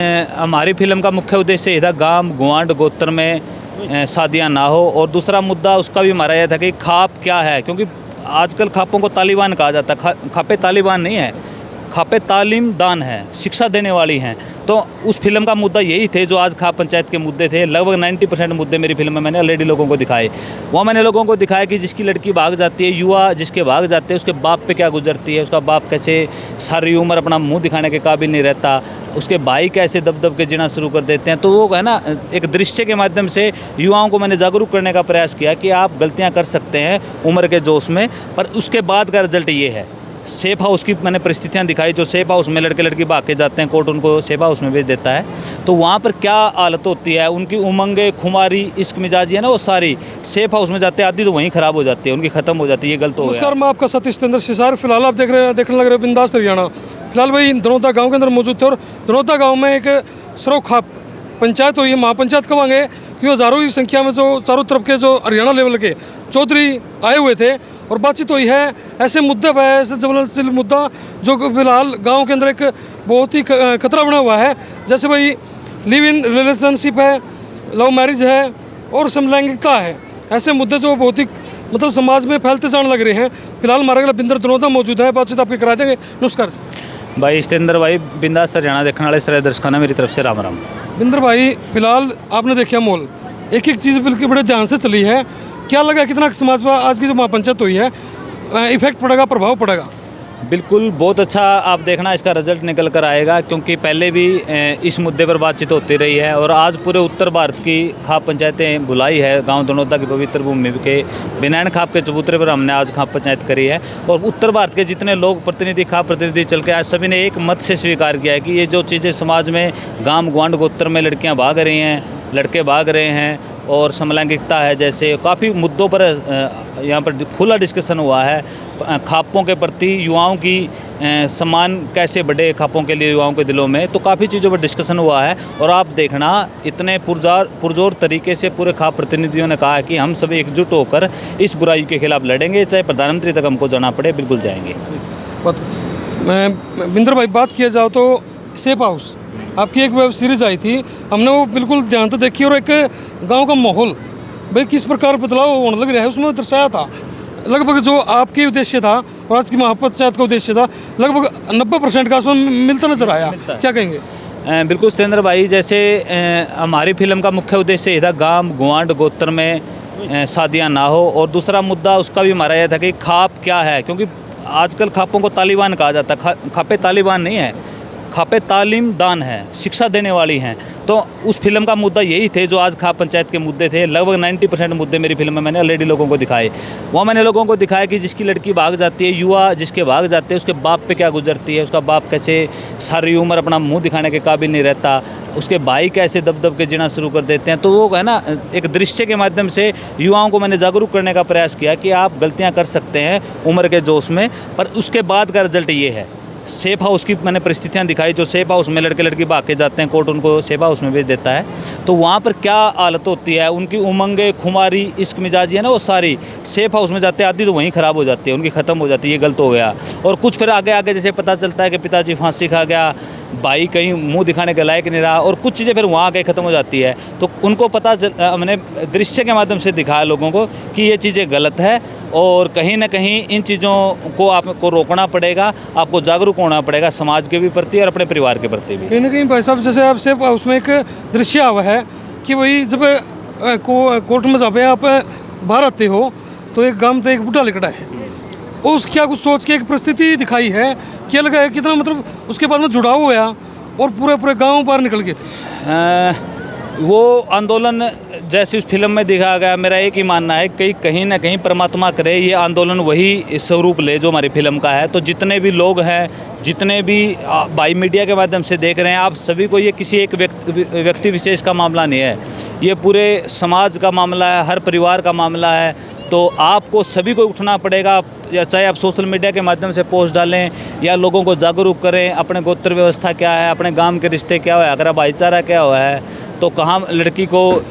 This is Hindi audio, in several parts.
हमारी फिल्म का मुख्य उद्देश्य ये था गांव गुआंढ गोत्र में शादियां ना हो, और दूसरा मुद्दा उसका भी हमारा यह था कि खाप क्या है, क्योंकि आजकल खापों को तालिबान कहा जाता है। खापे तालिबान नहीं है, खापे तालीम दान है, शिक्षा देने वाली हैं। तो उस फिल्म का मुद्दा यही थे जो आज खाप पंचायत के मुद्दे थे। लगभग 90% मुद्दे मेरी फिल्म में मैंने ऑलरेडी लोगों को दिखाए। वो मैंने लोगों को दिखाया कि जिसकी लड़की भाग जाती है, युवा जिसके भाग जाते हैं, उसके बाप पे क्या गुजरती है, उसका बाप कैसे सारी उम्र अपना मुंह दिखाने के काबिल नहीं रहता, उसके भाई कैसे दब के जीना शुरू कर देते हैं। तो वो है ना, एक दृश्य के माध्यम से युवाओं को मैंने जागरूक करने का प्रयास किया कि आप गलतियाँ कर सकते हैं उम्र के जोश में, पर उसके बाद का रिजल्ट ये है। सेफ हाउस की मैंने परिस्थितियाँ दिखाई, जो सेफ हाउस में लड़के लड़की भाग के जाते हैं, कोर्ट उनको सेफ हाउस में भेज देता है। तो वहाँ पर क्या हालत होती है, उनकी उमंगे, खुमारी, इश्क मिजाजी है ना, वो सारी सेफ हाउस में जाते हैं, आदि तो वहीं ख़राब हो जाती है, उनकी ख़त्म हो जाती है। ये गलत हो गया। नमस्कार, मैं आपका सतीश चंद्र सिसार। फिलहाल आप देखने लग रहे हो बिंदास हरियाणा। फिलहाल भाई दनौदा गाँव के अंदर मौजूद थे, और दनौदा गाँव में एक सरो खाप पंचायत हुई है। महापंचायत कहेंगे कि हज़ारों की संख्या में जो चारों तरफ के जो हरियाणा लेवल के चौधरी आए हुए थे, और बातचीत हुई है ऐसे मुद्दे पर, ऐसे ज्वलनशील मुद्दा जो फिलहाल गांव के अंदर एक बहुत ही खतरा बना हुआ है। जैसे भाई लिव इन रिलेशनशिप है, लव मैरिज है और समलैंगिकता है। ऐसे मुद्दे जो बहुत ही मतलब समाज में फैलते जाने लग रहे हैं। फिलहाल हमारे अगला बिंदर दनौदा मौजूद है, बातचीत आपके करा देंगे। नमस्कार भाई सतेंद्र भाई, बिंदास हरियाणा देखने वाले सारे दर्शकों ने मेरी तरफ से राम राम। बिंदर भाई, फिलहाल आपने देखा मोल, एक एक चीज़ बिल्कुल बड़े ध्यान से चली है। क्या लगा कितना समाज पर आज की जो महापंचायत हुई है इफेक्ट पड़ेगा, प्रभाव पड़ेगा? बिल्कुल, बहुत अच्छा आप देखना इसका रिजल्ट निकल कर आएगा, क्योंकि पहले भी इस मुद्दे पर बातचीत होती रही है, और आज पूरे उत्तर भारत की खाप पंचायतें बुलाई है। गांव दनौदा की पवित्र भूमि के बिनैन खाप के चबूतरे पर हमने आज खाप पंचायत करी है, और उत्तर भारत के जितने लोग प्रतिनिधि, खाप प्रतिनिधि चल के आज सभी ने एक मत से स्वीकार किया है कि ये जो चीज़ें समाज में गांव गुआंढ गोत्र में लड़कियाँ भाग रही हैं, लड़के भाग रहे हैं, और समलैंगिकता है, जैसे काफ़ी मुद्दों पर यहाँ पर खुला डिस्कशन हुआ है। खापों के प्रति युवाओं की सम्मान कैसे बढ़े, खापों के लिए युवाओं के दिलों में, तो काफ़ी चीज़ों पर डिस्कशन हुआ है। और आप देखना, इतने पुरजोर तरीके से पूरे खाप प्रतिनिधियों ने कहा है कि हम सभी एकजुट होकर इस बुराई के खिलाफ लड़ेंगे, चाहे प्रधानमंत्री तक हमको जाना पड़े, बिल्कुल जाएंगे। बिंदर भाई, बात किया जाओ तो सेफ हाउस आपकी एक वेब सीरीज़ आई थी, हमने वो बिल्कुल ध्यान से देखी, और एक गांव का माहौल भाई किस प्रकार बदलाव होने लग रहा है उसमें दर्शाया था। लगभग जो आपके उद्देश्य था और आज की महापंचायत का उद्देश्य था, लगभग 90% का उसमें मिलता नजर आया। क्या कहेंगे? बिल्कुल सतेंद्र भाई, जैसे हमारी फिल्म का मुख्य उद्देश्य ये था गांव गुआंढ गोत्र में शादियां ना हो, और दूसरा मुद्दा उसका भी हमारा यह था कि खाप क्या है, क्योंकि आजकल खापों को तालिबान कहा जाता है। खापे तालिबान नहीं है, खापे तालीम दान है, शिक्षा देने वाली हैं। तो उस फिल्म का मुद्दा यही थे जो आज खाप पंचायत के मुद्दे थे। लगभग 90% मुद्दे मेरी फिल्म में मैंने ऑलरेडी लोगों को दिखाए। वो मैंने लोगों को दिखाया कि जिसकी लड़की भाग जाती है, युवा जिसके भाग जाते हैं, उसके बाप पे क्या गुजरती है, उसका बाप कैसे सारी उम्र अपना मुंह दिखाने के काबिल नहीं रहता, उसके भाई कैसे दब के जीना शुरू कर देते हैं। तो वो है ना, एक दृश्य के माध्यम से युवाओं को मैंने जागरूक करने का प्रयास किया कि आप गलतियाँ कर सकते हैं उम्र के जोश में, पर उसके बाद का रिजल्ट ये है। सेफ हाउस की मैंने परिस्थितियाँ दिखाई, जो सेफ हाउस में लड़के लड़की भाग के जाते हैं, कोर्ट उनको सेफ हाउस में भेज देता है। तो वहाँ पर क्या हालत होती है, उनकी उमंगे, खुमारी, इश्क मिजाजी है ना, वो सारी सेफ हाउस में जाते हैं, आदि तो वहीं ख़राब हो जाती है, उनकी ख़त्म हो जाती है। ये गलत हो गया। और कुछ फिर आगे जैसे पता चलता है कि पिताजी फांसी खा गया, भाई कहीं मुंह दिखाने के लायक नहीं रहा, और कुछ चीज़ें फिर वहाँ आके ख़त्म हो जाती है। तो उनको मैंने दृश्य के माध्यम से दिखाया लोगों को कि ये चीज़ें गलत है, और कहीं ना कहीं इन चीज़ों को आपको रोकना पड़ेगा, आपको जागरूक होना पड़ेगा समाज के भी प्रति और अपने परिवार के प्रति भी। कहीं ना कहीं भाई साहब, जैसे आपसे उसमें एक दृश्य हुआ है कि वही जब कोर्ट में जब आप बाहर आते हो तो एक गांव से एक बूढ़ा लिखड़ा है, उस क्या कुछ सोच के एक परिस्थिति दिखाई है, क्या लगा है कितना मतलब उसके बाद में जुड़ाव हुआ और पूरे गाँव बाहर निकल गए थे। वो आंदोलन जैसे उस फिल्म में दिखाया गया, मेरा एक ही मानना है कि कहीं ना कहीं परमात्मा करे ये आंदोलन वही स्वरूप ले जो हमारी फिल्म का है। तो जितने भी लोग हैं, जितने भी भाई मीडिया के माध्यम से देख रहे हैं, आप सभी को ये किसी एक व्यक्ति विशेष का मामला नहीं है, ये पूरे समाज का मामला है, हर परिवार का मामला है। तो आपको सभी को उठना पड़ेगा, या चाहे आप सोशल मीडिया के माध्यम से पोस्ट डालें या लोगों को जागरूक करें, अपने गोत्र व्यवस्था क्या है, अपने गांव के रिश्ते क्या हुआ है, अगर भाईचारा क्या हुआ है, तो कहाँ लड़की को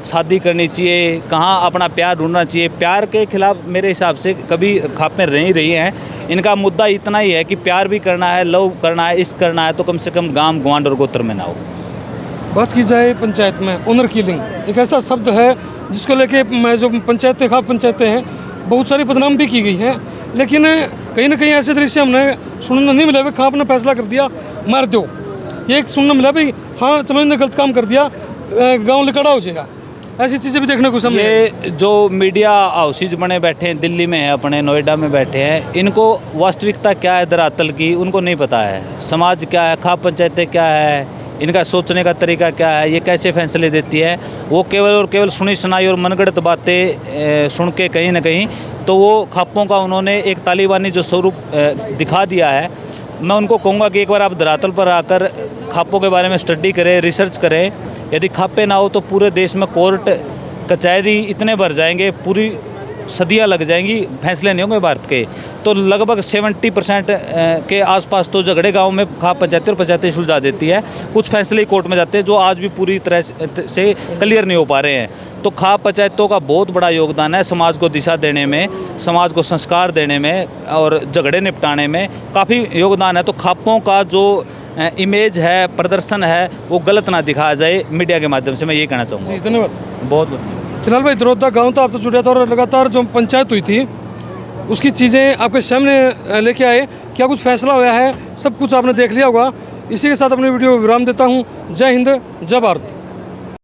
शादी करनी चाहिए, कहाँ अपना प्यार ढूंढना चाहिए। प्यार के खिलाफ मेरे हिसाब से कभी खापें नहीं रही हैं। इनका मुद्दा इतना ही है कि प्यार भी करना है, लव करना है, इश्क करना है, तो कम से कम गांव गुआंढ और गोत्र में ना हो। बात की जाए पंचायत में ऑनर किलिंग एक ऐसा शब्द है जिसको लेके जो पंचायतें खाप पंचायतें हैं बहुत सारी बदनाम भी की गई हैं, लेकिन कहीं ना कहीं ऐसे दृश्य हमने सुनने नहीं मिला भाई खाप ने फैसला कर दिया मार दो। ये एक सुनने मिला भाई हाँ चलो इन्होंने गलत काम कर दिया गांव लिकड़ा हो जाएगा, ऐसी चीज़ें भी देखने को सामने। ये जो मीडिया हाउसेज बने बैठे हैं, दिल्ली में है, अपने नोएडा में बैठे हैं, इनको वास्तविकता क्या है धरातल की उनको नहीं पता है। समाज क्या है, खाप पंचायतें क्या है, इनका सोचने का तरीका क्या है, ये कैसे फैसले देती है, वो केवल और केवल सुनी सुनाई और मनगढ़ंत बातें सुन के कहीं ना कहीं तो वो खापों का उन्होंने एक तालिबानी जो स्वरूप दिखा दिया है। मैं उनको कहूँगा कि एक बार आप धरातल पर आकर खापों के बारे में स्टडी करें, रिसर्च करें। यदि खापे ना हो तो पूरे देश में कोर्ट कचहरी इतने भर जाएंगे, पूरी सदियां लग जाएंगी, फैसले नहीं होंगे भारत के। तो लगभग 70% के आसपास तो झगड़े गांव में खाप पंचायतें और पंचायतें सुलझा देती है। कुछ फैसले कोर्ट में जाते हैं जो आज भी पूरी तरह से क्लियर नहीं हो पा रहे हैं। तो खाप पंचायतों का बहुत बड़ा योगदान है समाज को दिशा देने में, समाज को संस्कार देने में और झगड़े निपटाने में काफ़ी योगदान है। तो खापों का जो इमेज है, प्रदर्शन है, वो गलत ना दिखाया जाए मीडिया के माध्यम से, मैं ये कहना चाहूँगा। जी धन्यवाद। बहुत बहुत फिलहाल भाई दरौदा गांव तो आप तो जुड़ा था और लगातार जो पंचायत हुई थी उसकी चीज़ें आपके सामने लेके आए, क्या कुछ फैसला हुआ है, सब कुछ आपने देख लिया होगा। इसी के साथ अपनी वीडियो विराम देता हूँ। जय हिंद, जय भारत।